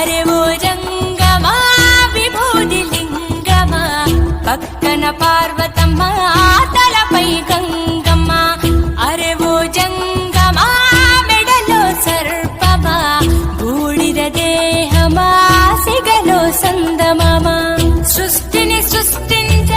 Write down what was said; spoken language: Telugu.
అరే ఓ జంగమా విభూది లింగమా, పక్కన పార్వతమ్మ తలపై గంగమ్మ. అరే ఓ జంగమా మెడలో సర్పమా, బూడిద దేహమా సిగలో సందమామ. సృష్టిని సృష్టించ